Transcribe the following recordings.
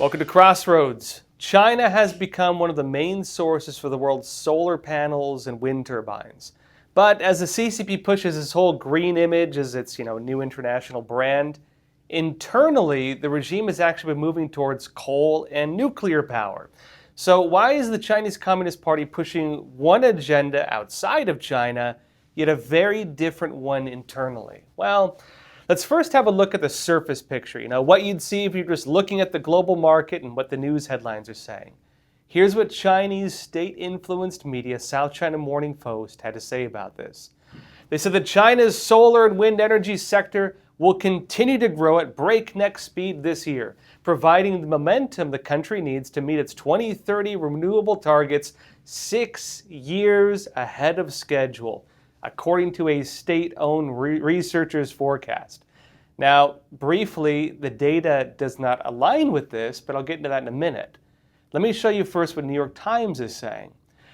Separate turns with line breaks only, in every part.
Welcome to Crossroads. China has become one of the main sources for the world's solar panels and wind turbines. But as the CCP pushes this whole green image as its new international brand, internally the regime has actually been moving towards coal and nuclear power. So why is the Chinese Communist Party pushing one agenda outside of China, yet a very different one internally? Well, let's first have a look at the surface picture, what you'd see if you're just looking at the global market and what the news headlines are saying. Here's what Chinese state-influenced media South China Morning Post had to say about this. They said that China's solar and wind energy sector will continue to grow at breakneck speed this year, providing the momentum the country needs to meet its 2030 renewable targets 6 years ahead of schedule, according to a state-owned researcher's forecast. Now, briefly, the data does not align with this, but I'll get into that in a minute. Let me show you first what New York Times is saying.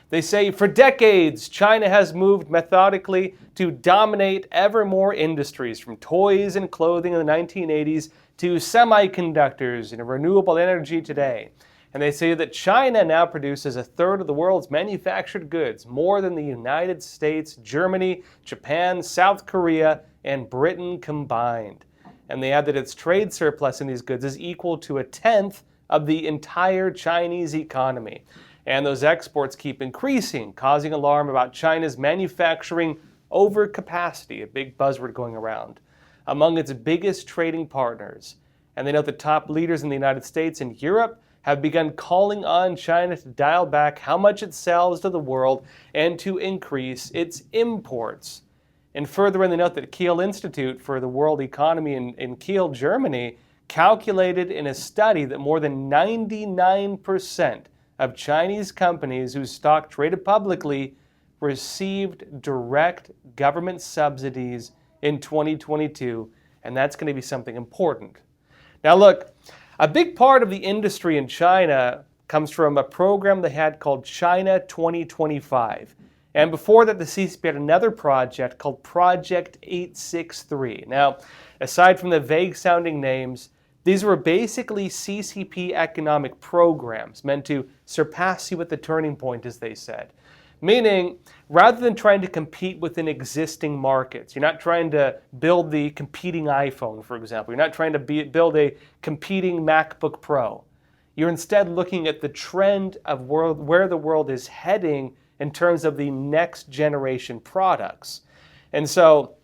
They say, for decades, China has moved methodically to dominate ever more industries, from toys and clothing in the 1980s to semiconductors and renewable energy today. And they say that China now produces a third of the world's manufactured goods, more than the United States, Germany, Japan, South Korea, and Britain combined. And they add that its trade surplus in these goods is equal to a tenth of the entire Chinese economy. And those exports keep increasing, causing alarm about China's manufacturing overcapacity, a big buzzword going around, among its biggest trading partners. And they note that top leaders in the United States and Europe have begun calling on China to dial back how much it sells to the world and to increase its imports. And further in the note that Kiel Institute for the World Economy in Kiel, Germany, calculated in a study that more than 99% of Chinese companies whose stock traded publicly received direct government subsidies in 2022, and that's going to be something important. Now look, a big part of the industry in China comes from a program they had called China 2025. And before that, the CCP had another project called Project 863. Now, aside from the vague-sounding names, these were basically CCP economic programs meant to surpass you at the turning point, as they said. Meaning, rather than trying to compete within existing markets, you're not trying to build the competing iPhone, for example. You're not trying to build a competing MacBook Pro. You're instead looking at the trend of where the world is heading in terms of the next generation products. And so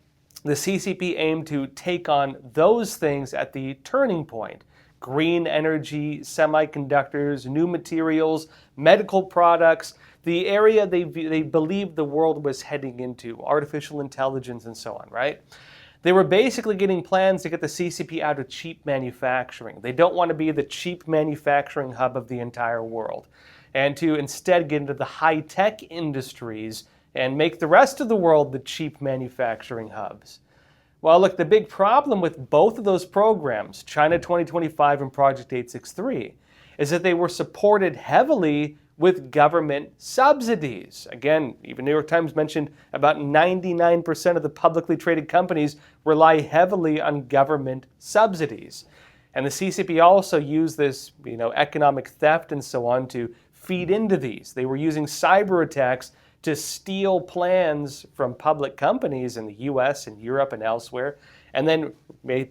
the CCP aimed to take on those things at the turning point. Green energy, semiconductors, new materials, medical products, the area they believed the world was heading into, artificial intelligence and so on, right? They were basically getting plans to get the CCP out of cheap manufacturing. They don't want to be the cheap manufacturing hub of the entire world, and to instead get into the high-tech industries and make the rest of the world the cheap manufacturing hubs. Well, look, the big problem with both of those programs, China 2025 and Project 863, is that they were supported heavily with government subsidies. Again, even New York Times mentioned about 99% of the publicly traded companies rely heavily on government subsidies. And the CCP also used this, economic theft and so on to feed into these. They were using cyber attacks to steal plans from public companies in the US and Europe and elsewhere, and then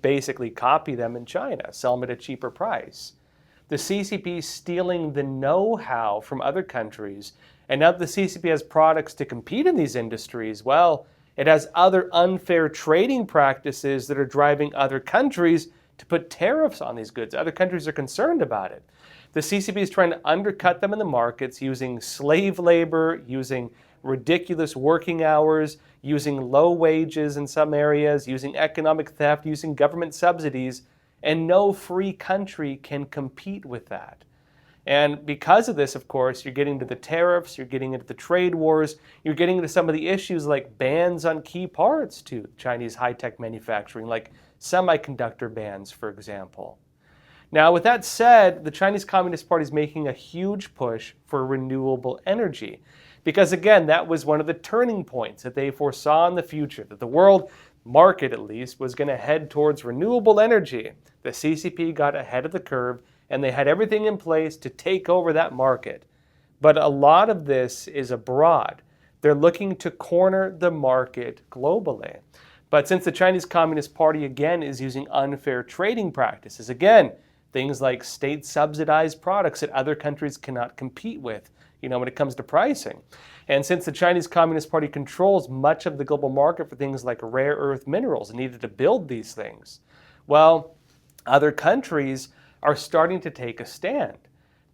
basically copy them in China, sell them at a cheaper price. The CCP stealing the know-how from other countries, and now that the CCP has products to compete in these industries, well, it has other unfair trading practices that are driving other countries to put tariffs on these goods. Other countries are concerned about it. The CCP is trying to undercut them in the markets using slave labor, using ridiculous working hours, using low wages in some areas, using economic theft, using government subsidies, and no free country can compete with that. And because of this, of course, you're getting to the tariffs, you're getting into the trade wars, you're getting into some of the issues like bans on key parts to Chinese high-tech manufacturing, like semiconductor bans, for example. Now, with that said, the Chinese Communist Party is making a huge push for renewable energy. Because again, that was one of the turning points that they foresaw in the future, that the world market at least was going to head towards renewable energy. The CCP got ahead of the curve and they had everything in place to take over that market. But a lot of this is abroad. They're looking to corner the market globally. But since the Chinese Communist Party, again, is using unfair trading practices, again, things like state-subsidized products that other countries cannot compete with, when it comes to pricing. And since the Chinese Communist Party controls much of the global market for things like rare earth minerals needed to build these things, well, other countries are starting to take a stand.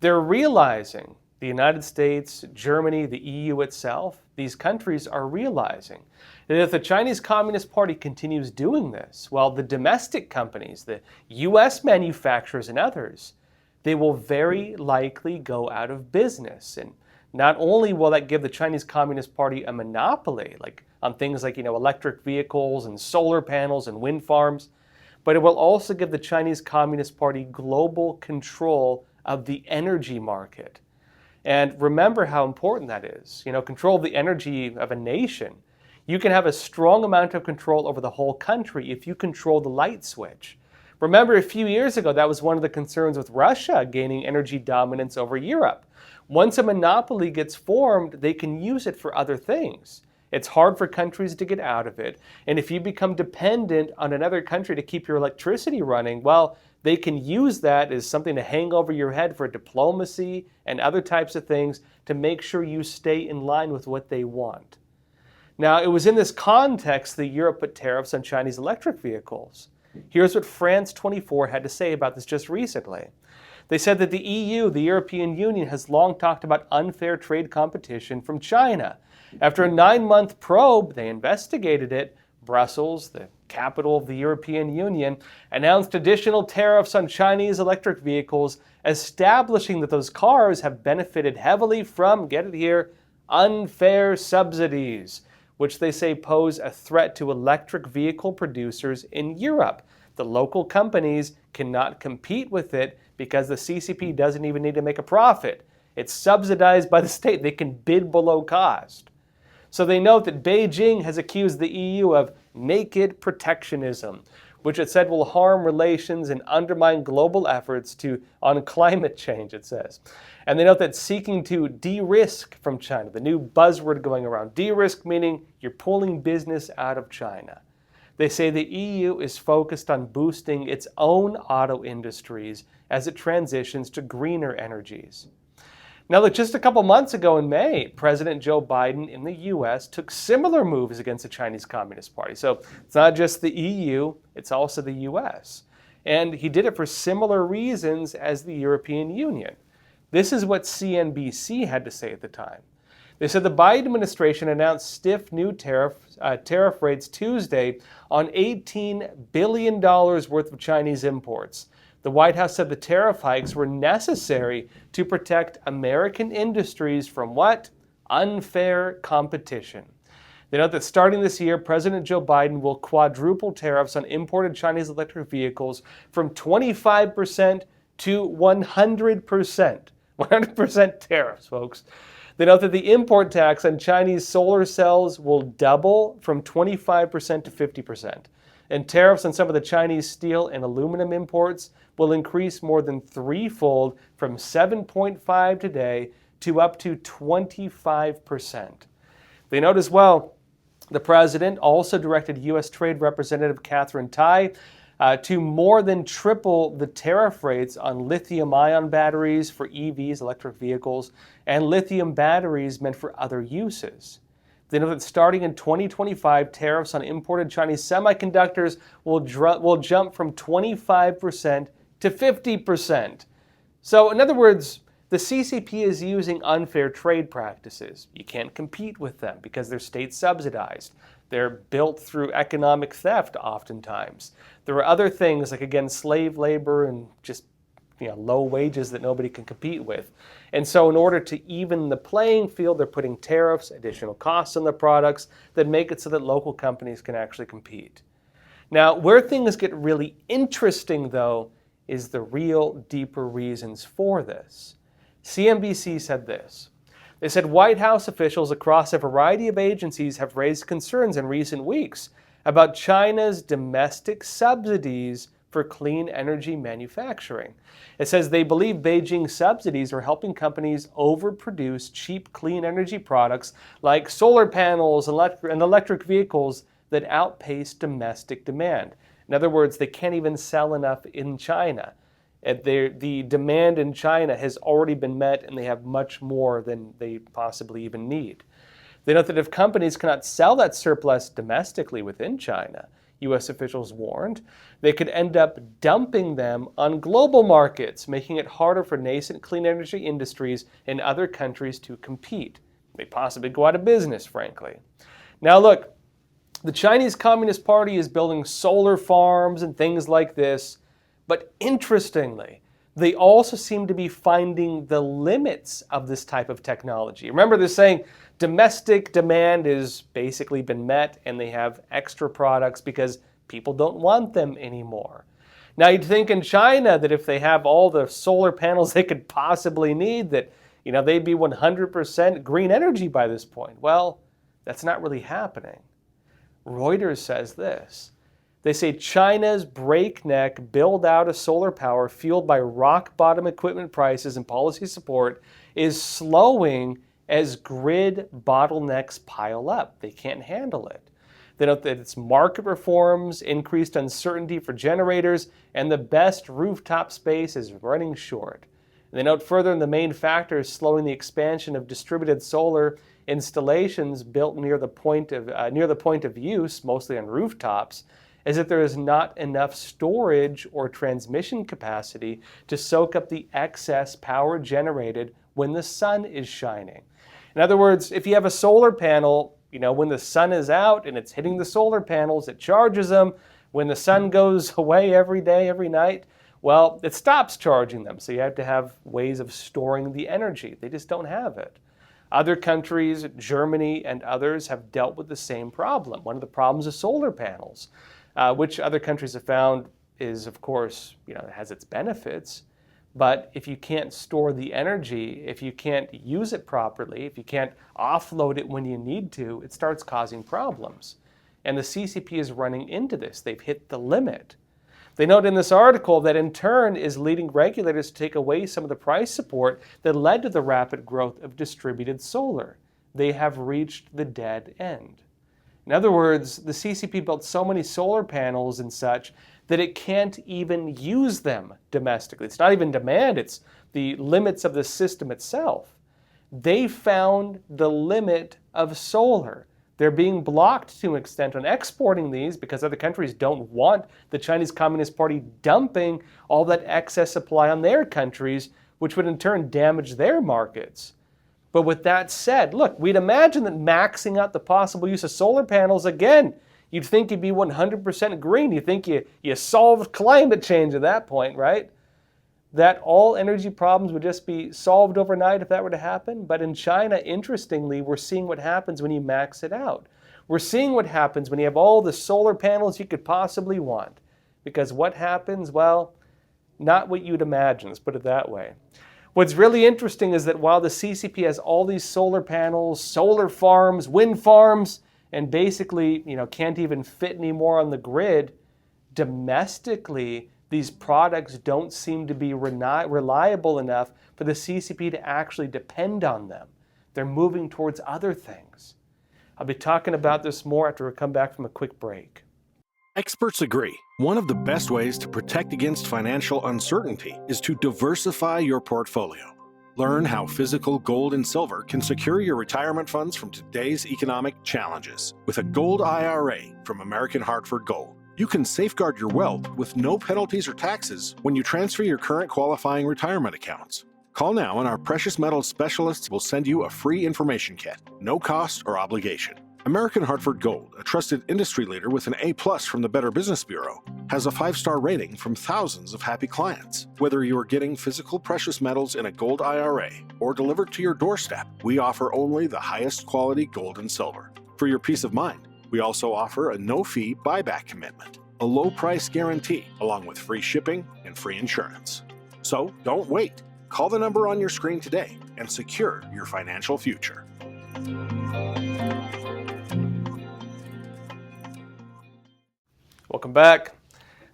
They're realizing, the United States, Germany, the EU itself, these countries are realizing that if the Chinese Communist Party continues doing this, well, the domestic companies, the US manufacturers and others, they will very likely go out of business. And not only will that give the Chinese Communist Party a monopoly, like on things like, electric vehicles and solar panels and wind farms, but it will also give the Chinese Communist Party global control of the energy market. And remember how important that is. Control of the energy of a nation. You can have a strong amount of control over the whole country if you control the light switch. Remember, a few years ago, that was one of the concerns with Russia gaining energy dominance over Europe. Once a monopoly gets formed, they can use it for other things. It's hard for countries to get out of it. And if you become dependent on another country to keep your electricity running, well, they can use that as something to hang over your head for diplomacy and other types of things to make sure you stay in line with what they want. Now, it was in this context that Europe put tariffs on Chinese electric vehicles. Here's what France 24 had to say about this just recently. They said that the EU, the European Union, has long talked about unfair trade competition from China. After a 9-month probe, they investigated it. Brussels, the capital of the European Union, announced additional tariffs on Chinese electric vehicles, establishing that those cars have benefited heavily from, get it here, unfair subsidies, which they say pose a threat to electric vehicle producers in Europe. The local companies cannot compete with it because the CCP doesn't even need to make a profit. It's subsidized by the state. They can bid below cost. So they note that Beijing has accused the EU of naked protectionism, which it said will harm relations and undermine global efforts on climate change, it says. And they note that seeking to de-risk from China, the new buzzword going around, de-risk meaning you're pulling business out of China. They say the EU is focused on boosting its own auto industries as it transitions to greener energies. Now, look, just a couple months ago in May, President Joe Biden in the U.S. took similar moves against the Chinese Communist Party. So it's not just the EU, it's also the U.S. And he did it for similar reasons as the European Union. This is what CNBC had to say at the time. They said the Biden administration announced stiff new tariff rates Tuesday on $18 billion worth of Chinese imports. The White House said the tariff hikes were necessary to protect American industries from what? Unfair competition. They note that starting this year, President Joe Biden will quadruple tariffs on imported Chinese electric vehicles from 25% to 100%. 100% tariffs, folks. They note that the import tax on Chinese solar cells will double from 25% to 50%. And tariffs on some of the Chinese steel and aluminum imports will increase more than threefold from 7.5% today to up to 25%. They note as well, the president also directed U.S. Trade Representative Catherine Tai to more than triple the tariff rates on lithium-ion batteries for EVs, electric vehicles, and lithium batteries meant for other uses. They know that starting in 2025, tariffs on imported Chinese semiconductors will jump from 25% to 50%. So in other words, the CCP is using unfair trade practices. You can't compete with them because they're state subsidized. They're built through economic theft oftentimes. There are other things like, again, slave labor and just low wages that nobody can compete with. And so in order to even the playing field, they're putting tariffs, additional costs on the products that make it so that local companies can actually compete. Now, where things get really interesting, though, is the real deeper reasons for this. CNBC said this. They said White House officials across a variety of agencies have raised concerns in recent weeks about China's domestic subsidies for clean energy manufacturing. It says they believe Beijing subsidies are helping companies overproduce cheap clean energy products like solar panels and electric vehicles that outpace domestic demand. In other words, they can't even sell enough in China. The demand in China has already been met, and they have much more than they possibly even need. They note that if companies cannot sell that surplus domestically within China, U.S. officials warned, they could end up dumping them on global markets, making it harder for nascent clean energy industries in other countries to compete. They possibly go out of business, frankly. Now look, the Chinese Communist Party is building solar farms and things like this, but interestingly, they also seem to be finding the limits of this type of technology. Remember, they're saying domestic demand has basically been met and they have extra products because people don't want them anymore. Now, you'd think in China that if they have all the solar panels they could possibly need, that they'd be 100% green energy by this point. Well, that's not really happening. Reuters says this. They say China's breakneck build-out of solar power fueled by rock-bottom equipment prices and policy support is slowing as grid bottlenecks pile up. They can't handle it. They note that it's market reforms, increased uncertainty for generators, and the best rooftop space is running short. And they note further, the main factor is slowing the expansion of distributed solar installations built near the point of use, mostly on rooftops, is that there is not enough storage or transmission capacity to soak up the excess power generated when the sun is shining. In other words, if you have a solar panel, when the sun is out and it's hitting the solar panels, it charges them. When the sun goes away every day, every night, well, it stops charging them. So you have to have ways of storing the energy. They just don't have it. Other countries, Germany and others, have dealt with the same problem. One of the problems is solar panels. Which other countries have found is, of course, it has its benefits. But if you can't store the energy, if you can't use it properly, if you can't offload it when you need to, it starts causing problems. And the CCP is running into this. They've hit the limit. They note in this article that in turn is leading regulators to take away some of the price support that led to the rapid growth of distributed solar. They have reached the dead end. In other words, the CCP built so many solar panels and such that it can't even use them domestically. It's not even demand, it's the limits of the system itself. They found the limit of solar. They're being blocked to an extent on exporting these because other countries don't want the Chinese Communist Party dumping all that excess supply on their countries, which would in turn damage their markets. But with that said, look, we'd imagine that maxing out the possible use of solar panels, again, you'd think you'd be 100% green. You think you solved climate change at that point, right? That all energy problems would just be solved overnight if that were to happen. But in China, interestingly, we're seeing what happens when you max it out. We're seeing what happens when you have all the solar panels you could possibly want. Because what happens? Well, not what you'd imagine, let's put it that way. What's really interesting is that while the CCP has all these solar panels, solar farms, wind farms, and basically, can't even fit anymore on the grid, domestically, these products don't seem to be reliable enough for the CCP to actually depend on them. They're moving towards other things. I'll be talking about this more after we come back from a quick break.
Experts agree. One of the best ways to protect against financial uncertainty is to diversify your portfolio. Learn how physical gold and silver can secure your retirement funds from today's economic challenges. With a gold IRA from American Hartford Gold, you can safeguard your wealth with no penalties or taxes when you transfer your current qualifying retirement accounts. Call now and our precious metals specialists will send you a free information kit, no cost or obligation. American Hartford Gold, a trusted industry leader with an A+ from the Better Business Bureau, has a 5-star rating from thousands of happy clients. Whether you are getting physical precious metals in a gold IRA or delivered to your doorstep, we offer only the highest quality gold and silver. For your peace of mind, we also offer a no-fee buyback commitment, a low price guarantee, along with free shipping and free insurance. So don't wait. Call the number on your screen today and secure your financial future.
Welcome back.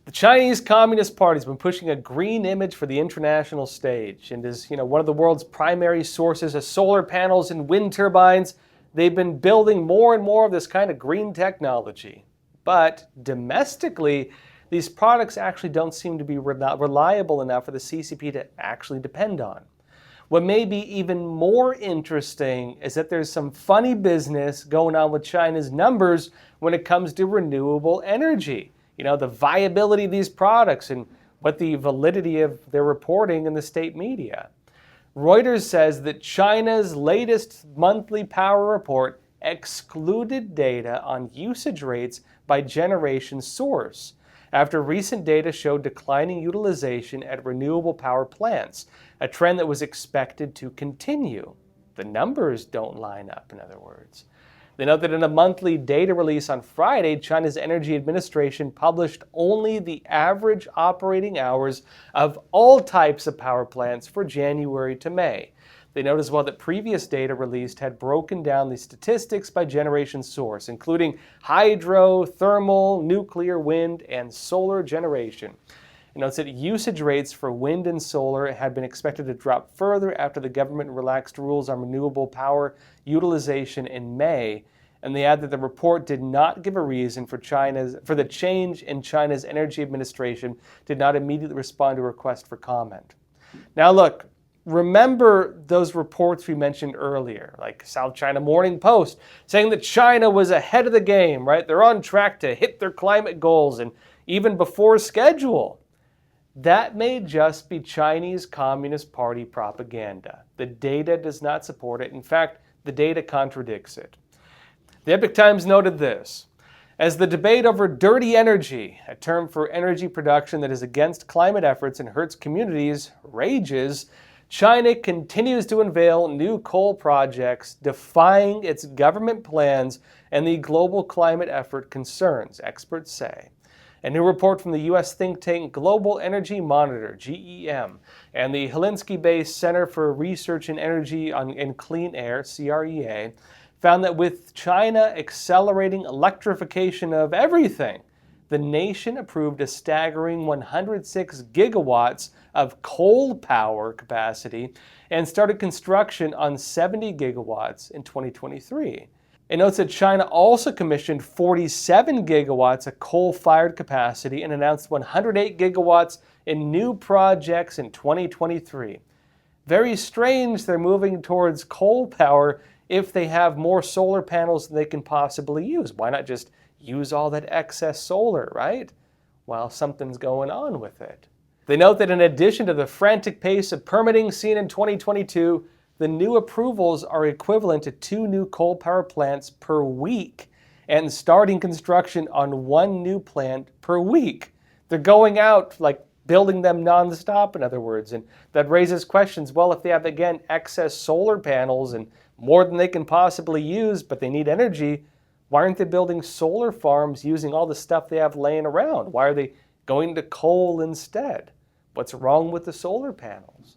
The Chinese Communist Party has been pushing a green image for the international stage and is, one of the world's primary sources of solar panels and wind turbines. They've been building more and more of this kind of green technology. But domestically, these products actually don't seem to be reliable enough for the CCP to actually depend on. What may be even more interesting is that there's some funny business going on with China's numbers when it comes to renewable energy. The viability of these products and what the validity of their reporting in the state media. Reuters says that China's latest monthly power report excluded data on usage rates by generation source after recent data showed declining utilization at renewable power plants, a trend that was expected to continue. The numbers don't line up, in other words. They note that in a monthly data release on Friday, China's Energy Administration published only the average operating hours of all types of power plants for January to May. They note as well that previous data released had broken down the statistics by generation source, including hydro, thermal, nuclear, wind, and solar generation. It notes that usage rates for wind and solar had been expected to drop further after the government relaxed rules on renewable power utilization in May, and they add that the report did not give a reason for the change in China's Energy Administration did not immediately respond to a request for comment. Now look, remember those reports we mentioned earlier, like South China Morning Post, saying that China was ahead of the game, right? They're on track to hit their climate goals and even before schedule. That may just be Chinese Communist Party propaganda. The data does not support it. In fact, the data contradicts it. The Epoch Times noted this: as the debate over dirty energy, a term for energy production that is against climate efforts and hurts communities, rages, China continues to unveil new coal projects defying its government plans and the global climate effort concerns, experts say. A new report from the U.S. think tank Global Energy Monitor, GEM, and the Helsinki-based Center for Research in Energy and Clean Air, CREA, found that with China accelerating electrification of everything, the nation approved a staggering 106 gigawatts of coal power capacity and started construction on 70 gigawatts in 2023. It notes that China also commissioned 47 gigawatts of coal-fired capacity and announced 108 gigawatts in new projects in 2023. Very strange they're moving towards coal power if they have more solar panels than they can possibly use. Why not just use all that excess solar, right? While something's going on with it. They note that in addition to the frantic pace of permitting seen in 2022, the new approvals are equivalent to 2 new coal power plants per week and starting construction on 1 new plant per week. They're going out, like building them nonstop, in other words. And that raises questions. Well, if they have, again, excess solar panels and more than they can possibly use, but they need energy, why aren't they building solar farms using all the stuff they have laying around? Why are they going to coal instead? What's wrong with the solar panels?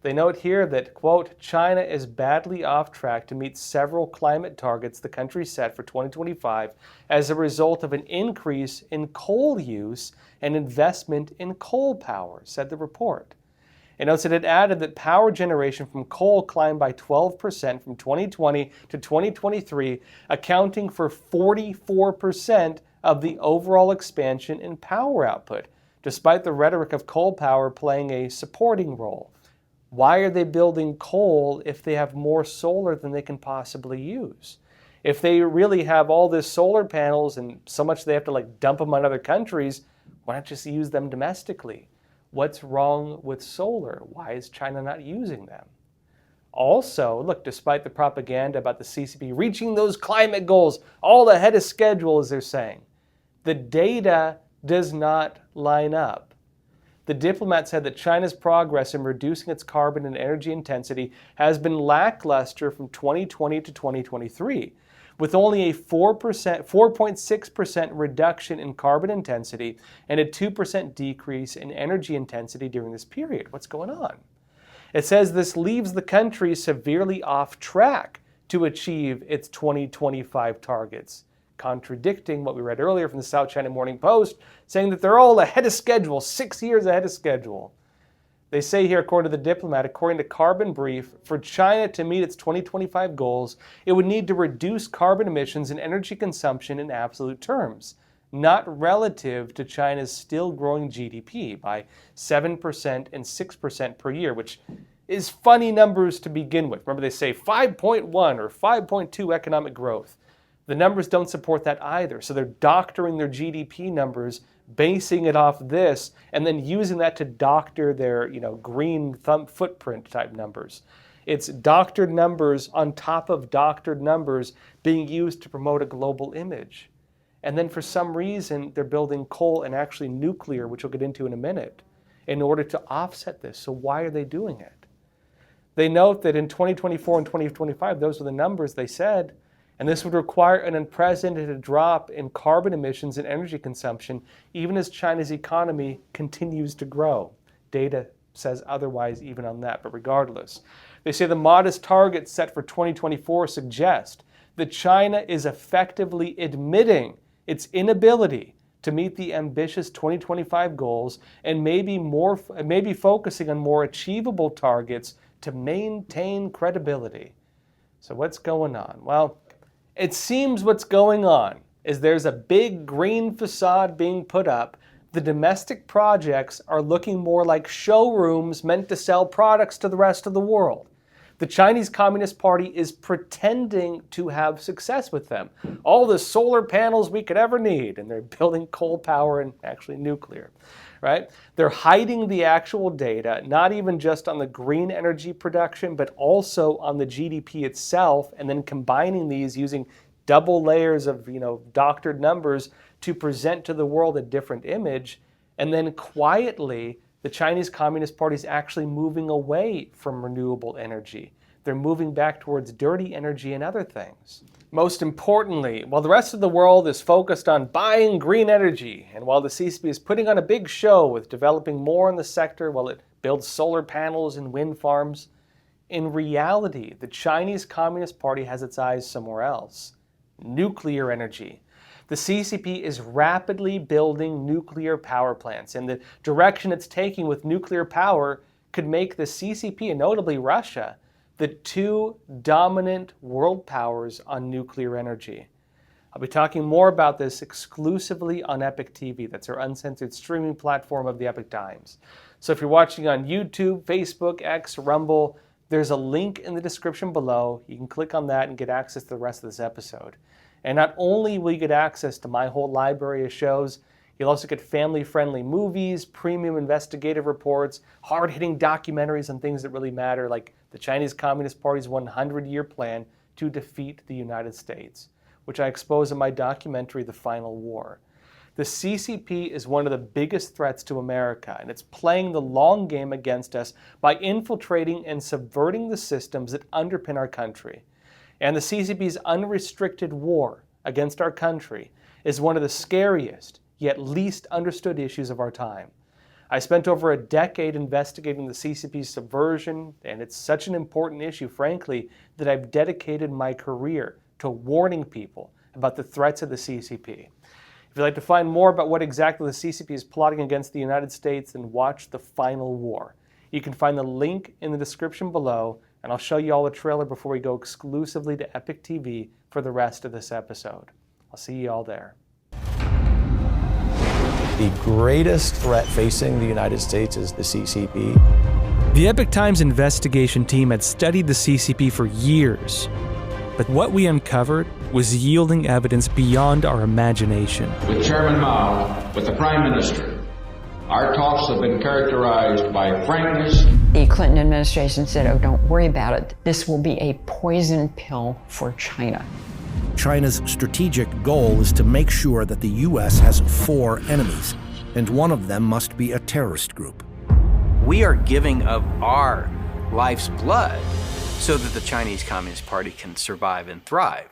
They note here that, quote, China is badly off track to meet several climate targets the country set for 2025 as a result of an increase in coal use and investment in coal power, said the report. It notes that it added that power generation from coal climbed by 12% from 2020 to 2023, accounting for 44% of the overall expansion in power output, despite the rhetoric of coal power playing a supporting role. Why are they building coal if they have more solar than they can possibly use? If they really have all this solar panels and so much they have to dump them on other countries, why not just use them domestically? What's wrong with solar? Why is China not using them? Also, look, despite the propaganda about the CCP reaching those climate goals all ahead of schedule, as they're saying, the data does not line up. The diplomat said that China's progress in reducing its carbon and energy intensity has been lackluster from 2020 to 2023, with only a 4.6% reduction in carbon intensity and a 2% decrease in energy intensity during this period. What's going on? It says this leaves the country severely off track to achieve its 2025 targets, contradicting what we read earlier from the South China Morning Post, saying that they're all ahead of schedule, 6 years ahead of schedule. They say here, according to the Diplomat, according to Carbon Brief, for China to meet its 2025 goals, it would need to reduce carbon emissions and energy consumption in absolute terms, not relative to China's still growing GDP by 7% and 6% per year, which is funny numbers to begin with. Remember, they say 5.1 or 5.2 economic growth. The numbers don't support that either, so they're doctoring their GDP numbers, basing it off this, and then using that to doctor their, green thumb footprint type numbers. It's doctored numbers on top of doctored numbers being used to promote a global image. And then for some reason, they're building coal and actually nuclear, which we'll get into in a minute, in order to offset this. So why are they doing it? They note that in 2024 and 2025, those are the numbers they said, and this would require an unprecedented drop in carbon emissions and energy consumption, even as China's economy continues to grow. Data says otherwise even on that, but regardless. They say the modest targets set for 2024 suggest that China is effectively admitting its inability to meet the ambitious 2025 goals and maybe focusing on more achievable targets to maintain credibility. So what's going on? Well, it seems what's going on is there's a big green facade being put up. The domestic projects are looking more like showrooms meant to sell products to the rest of the world. The Chinese Communist Party is pretending to have success with them. All the solar panels we could ever need, and they're building coal power and actually nuclear, right? They're hiding the actual data, not even just on the green energy production, but also on the GDP itself, and then combining these using double layers of, doctored numbers to present to the world a different image. And then quietly, the Chinese Communist Party is actually moving away from renewable energy. They're moving back towards dirty energy and other things. Most importantly, while the rest of the world is focused on buying green energy, and while the CCP is putting on a big show with developing more in the sector while it builds solar panels and wind farms, in reality, the Chinese Communist Party has its eyes somewhere else. Nuclear energy. The CCP is rapidly building nuclear power plants, and the direction it's taking with nuclear power could make the CCP, and notably Russia, the two dominant world powers on nuclear energy. I'll be talking more about this exclusively on Epoch TV. That's our uncensored streaming platform of the Epoch Times. So if you're watching on YouTube, Facebook, X, Rumble, there's a link in the description below. You can click on that and get access to the rest of this episode. And not only will you get access to my whole library of shows, you'll also get family-friendly movies, premium investigative reports, hard-hitting documentaries on things that really matter, like the Chinese Communist Party's 100-year plan to defeat the United States, which I expose in my documentary, The Final War. The CCP is one of the biggest threats to America, and it's playing the long game against us by infiltrating and subverting the systems that underpin our country. And the CCP's unrestricted war against our country is one of the scariest, yet least understood issues of our time. I spent over a decade investigating the CCP's subversion, and it's such an important issue, frankly, that I've dedicated my career to warning people about the threats of the CCP. If you'd like to find more about what exactly the CCP is plotting against the United States, then watch The Final War. You can find the link in the description below, and I'll show you all the trailer before we go exclusively to Epoch TV for the rest of this episode. I'll see you all there.
The greatest threat facing the United States is the CCP.
The Epoch Times investigation team had studied the CCP for years, but what we uncovered was yielding evidence beyond our imagination.
With Chairman Mao, with the Prime Minister, our talks have been characterized by frankness.
The Clinton administration said, oh, don't worry about it. This will be a poison pill for China.
China's strategic goal is to make sure that the U.S. has 4 enemies, and one of them must be a terrorist group.
We are giving of our life's blood so that the Chinese Communist Party can survive and thrive.